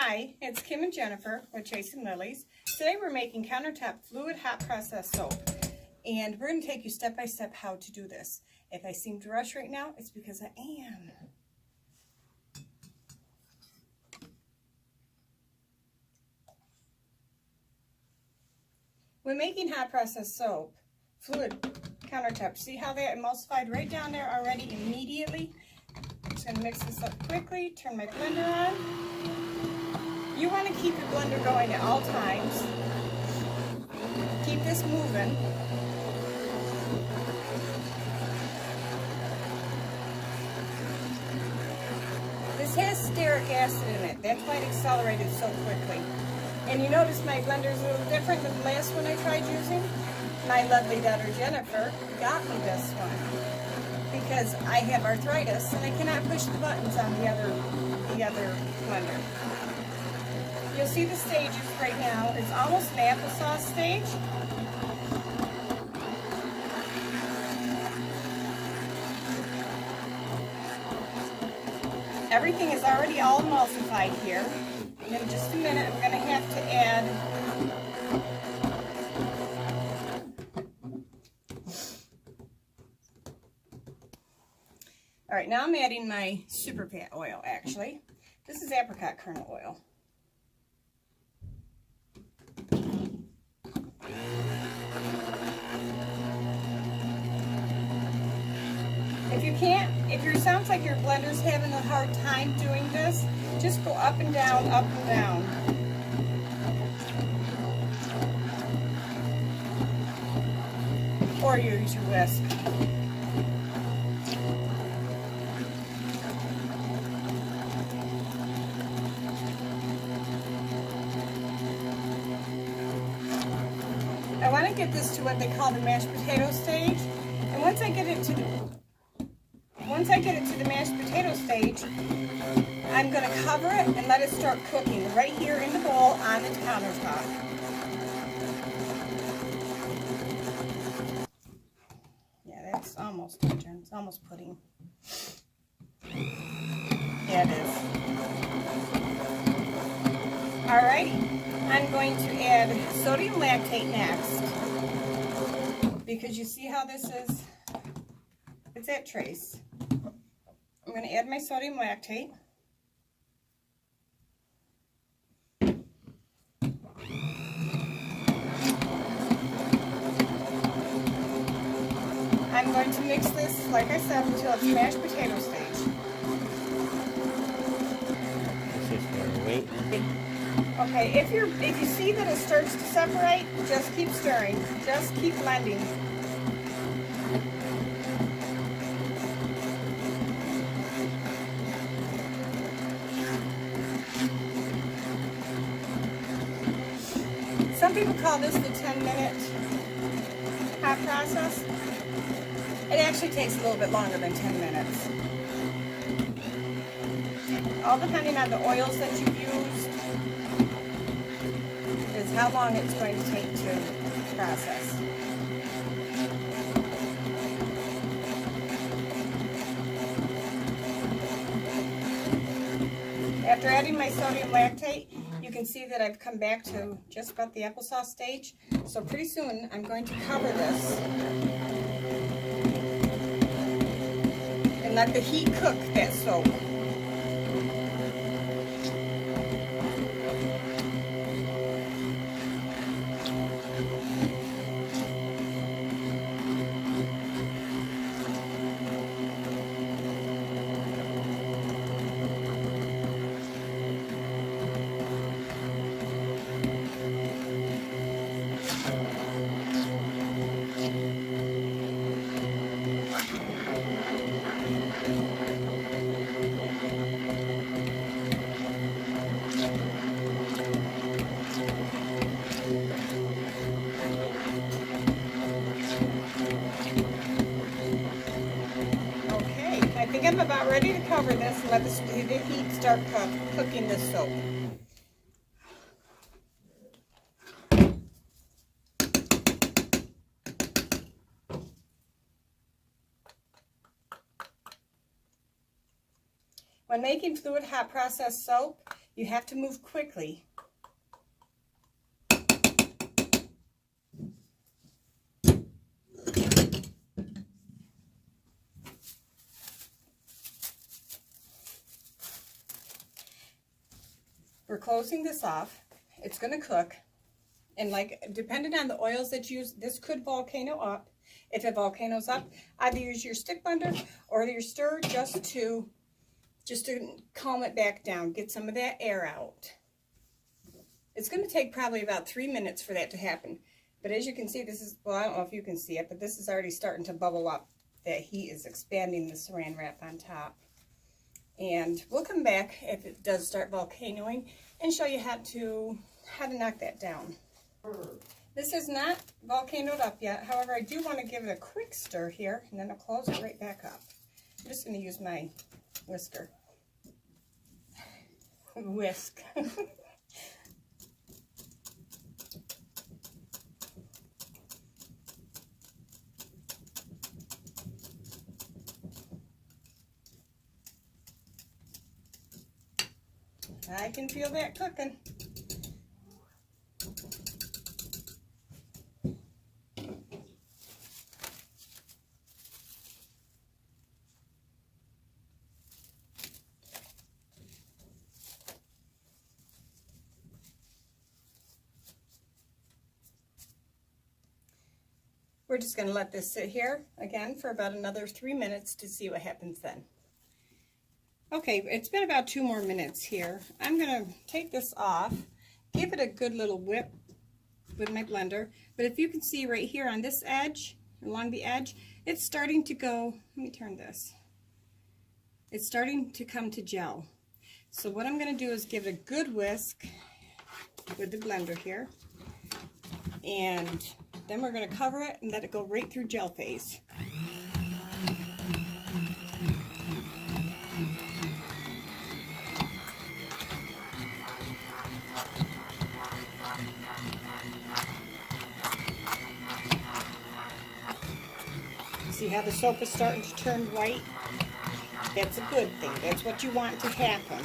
Hi, it's Kim and Jennifer with Chasing Lilies. Today we're making countertop fluid hot process soap. And we're going to take you step by step how to do this. If I seem to rush right now, it's because I am. When making hot process soap, fluid countertop, see how they emulsified right down there already immediately? I'm just going to mix this up quickly, turn my blender on. You want to keep your blender going at all times. Keep this moving. This has stearic acid in it. That's why it accelerated so quickly. And you notice my blender is a little different than the last one I tried using. My lovely daughter Jennifer got me this one because I have arthritis and I cannot push the buttons on the other blender. You'll see the stages right now. It's almost an applesauce stage. Everything is already all emulsified here. And in just a minute, I'm going to have to add all right, now I'm adding my Superfat oil, actually. This is apricot kernel oil. If it sounds like your blender's having a hard time doing this, just go up and down, up and down. Or use your whisk. I want to get this to what they call the mashed potato stage, and once I get it to the mashed potato stage, I'm going to cover it and let it start cooking right here in the bowl on the countertop. Yeah, that's almost done. It's almost pudding. Yeah, it is. Alrighty, I'm going to add sodium lactate next, because you see how this is, it's at trace. I'm going to add my sodium lactate. I'm going to mix this, like I said, until it's mashed potato stage. Okay, if you see that it starts to separate, just keep stirring. Just keep blending. Some people call this the 10-minute hot process. It actually takes a little bit longer than 10 minutes. All depending on the oils that you've used is how long it's going to take to process. After adding my sodium lactate, you can see that I've come back to just about the applesauce stage. So pretty soon I'm going to cover this and let the heat cook that soap. I think I'm about ready to cover this and let the heat start cooking this soap. When making fluid hot process soap, You have to move quickly. We're closing this off. It's going to cook. And like, depending on the oils that you use, this could volcano up. If it volcanoes up, either use your stick blender or your stir just to calm it back down, get some of that air out. It's going to take probably about 3 minutes for that to happen. But as you can see, this is, well, I don't know if you can see it, but this is already starting to bubble up. That heat is expanding the saran wrap on top. And we'll come back if it does start volcanoing and show you how to knock that down. This is not volcanoed up yet. However, I do want to give it a quick stir here, and then I'll close it right back up. I'm just going to use my whisker. Whisk. I can feel that cooking. We're just going to let this sit here again for about another 3 minutes to see what happens then. Okay, it's been about 2 more minutes here. I'm going to take this off, give it a good little whip with my blender. But if you can see right here on this edge, along the edge, it's starting to go, let me turn this. It's starting to come to gel. So what I'm going to do is give it a good whisk with the blender here. And then we're going to cover it and let it go right through gel phase. See how the soap is starting to turn white? That's a good thing. That's what you want to happen.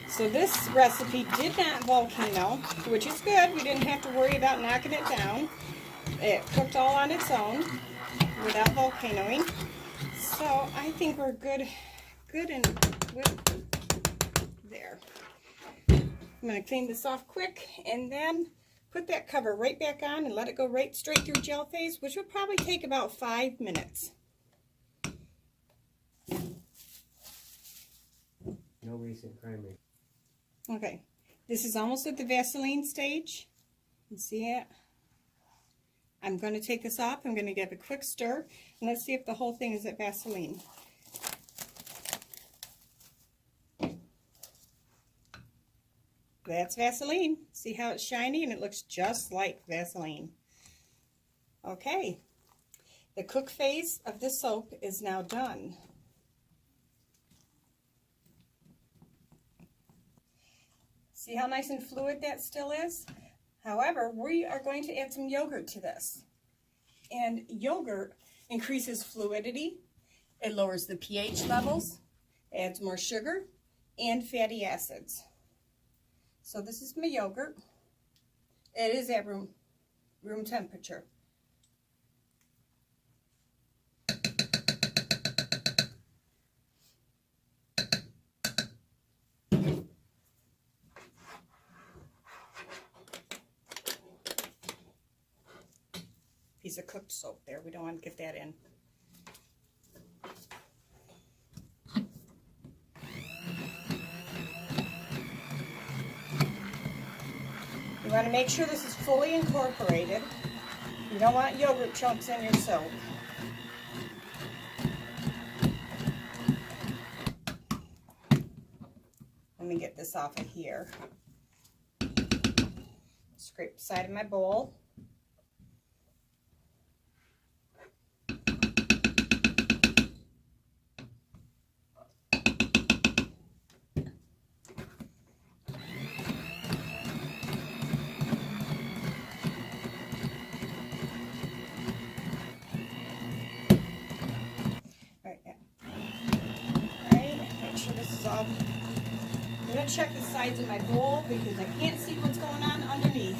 So this recipe did not volcano, which is good. We didn't have to worry about knocking it down. It cooked all on its own without volcanoing. So I think we're good and there. I'm going to clean this off quick and then put that cover right back on and let it go right straight through gel phase, which will probably take about 5 minutes. No recent priming. Okay, this is almost at the Vaseline stage. You see it? I'm going to take this off. I'm going to give it a quick stir, and let's see if the whole thing is at Vaseline. That's Vaseline. See how it's shiny, and it looks just like Vaseline. Okay, the cook phase of this soap is now done. See how nice and fluid that still is? However, we are going to add some yogurt to this. And yogurt increases fluidity, it lowers the pH levels, adds more sugar, and fatty acids. So this is my yogurt. It is at room temperature. Piece of cooked soap there. We don't want to get that in. You want to make sure this is fully incorporated. You don't want yogurt chunks in your soap. Let me get this off of here. Scrape the side of my bowl. dissolve. I'm going to check the sides of my bowl because I can't see what's going on underneath.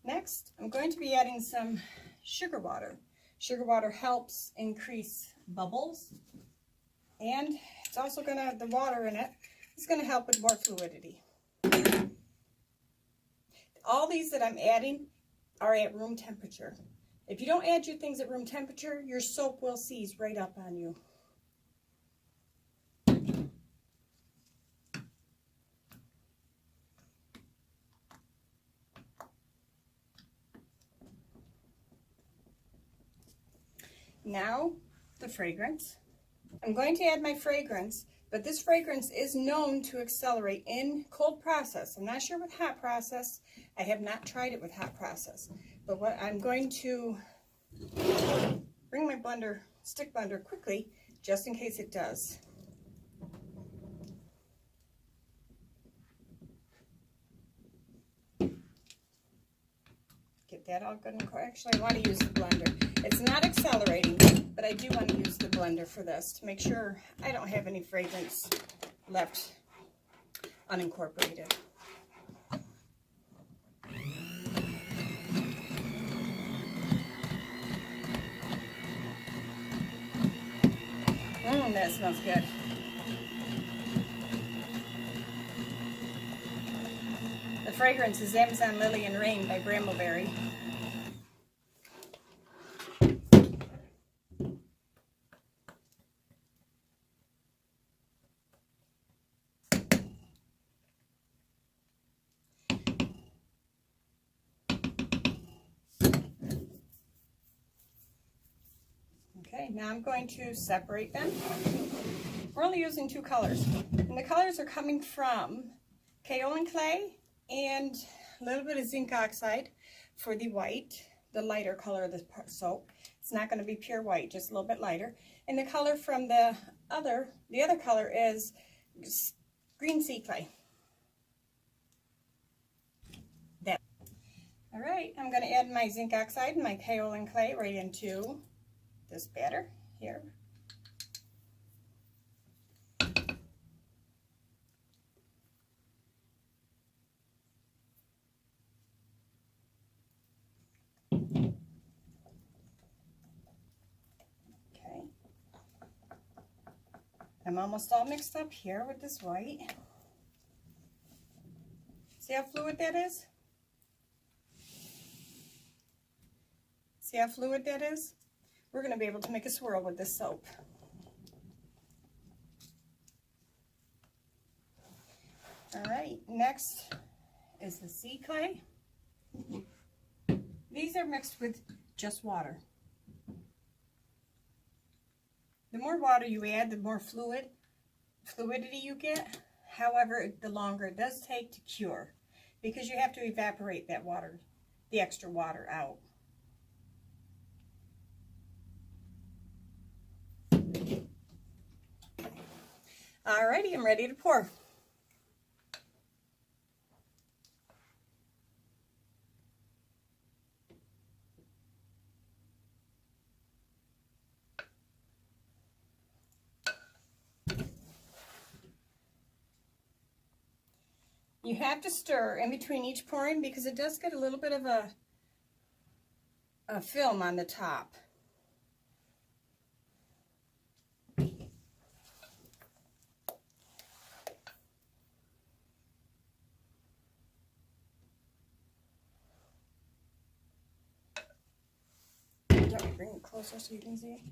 Next, I'm going to be adding some sugar water. Sugar water helps increase bubbles, and it's also going to have the water in it. It's going to help with more fluidity. All these that I'm adding are at room temperature. If you don't add your things at room temperature, your soap will seize right up on you. Now, the fragrance. I'm going to add my fragrance, but this fragrance is known to accelerate in cold process. I'm not sure with hot process. I have not tried it with hot process. But what I'm going to bring my blender, stick blender quickly, just in case it does. Get that all good and quick. Actually, I want to use the blender. It's not accelerating, but I do want to use the blender for this to make sure I don't have any fragrance left unincorporated. That smells good. The fragrance is Amazon Lily and Rain by Brambleberry. Okay, now I'm going to separate them. We're only using 2 colors. And the colors are coming from kaolin clay and a little bit of zinc oxide for the white, the lighter color of the soap. It's not going to be pure white, just a little bit lighter. And the color from the other color is green sea clay. All right, I'm going to add my zinc oxide and my kaolin clay right into this batter here. Okay. I'm almost all mixed up here with this white. See how fluid that is? See how fluid that is? We're going to be able to make a swirl with this soap. All right, next is the sea clay. These are mixed with just water. The more water you add, the more fluidity you get. However, the longer it does take to cure, because you have to evaporate that water, the extra water out. Alrighty, I'm ready to pour. You have to stir in between each pouring because it does get a little bit of a film on the top. Bring it closer so you can see.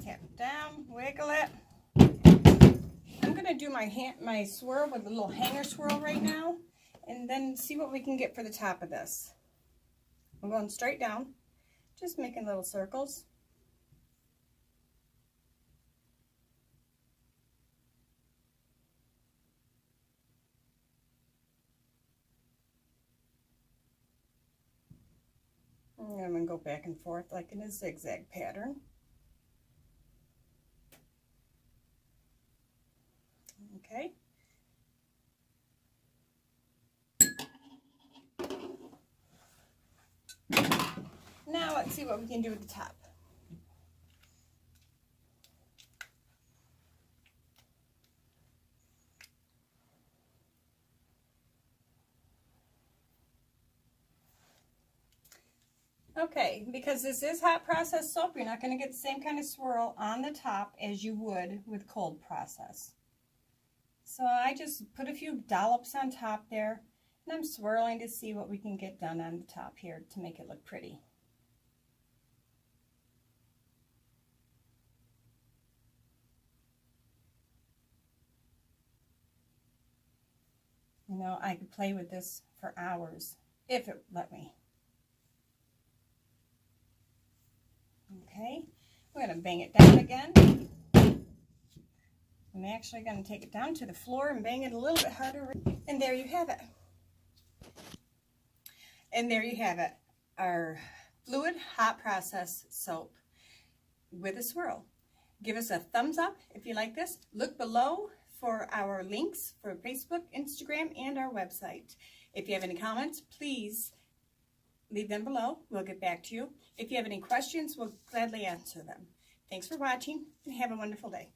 Tap it down, wiggle it. going to do my swirl with a little hanger swirl right now, and then see what we can get for the top of this. I'm going straight down, just making little circles. And I'm going to go back and forth like in a zigzag pattern. Okay. Now let's see what we can do with the top. Okay, because this is hot process soap, you're not going to get the same kind of swirl on the top as you would with cold process. So I just put a few dollops on top there, and I'm swirling to see what we can get done on the top here to make it look pretty. You know, I could play with this for hours if it let me. Okay, we're going to bang it down again. I'm actually going to take it down to the floor and bang it a little bit harder. And there you have it. And there you have it, our fluid hot process soap with a swirl. Give us a thumbs up if you like this. Look below for our links for Facebook, Instagram, and our website. If you have any comments, please leave them below. We'll get back to you. If you have any questions, we'll gladly answer them. Thanks for watching, and have a wonderful day.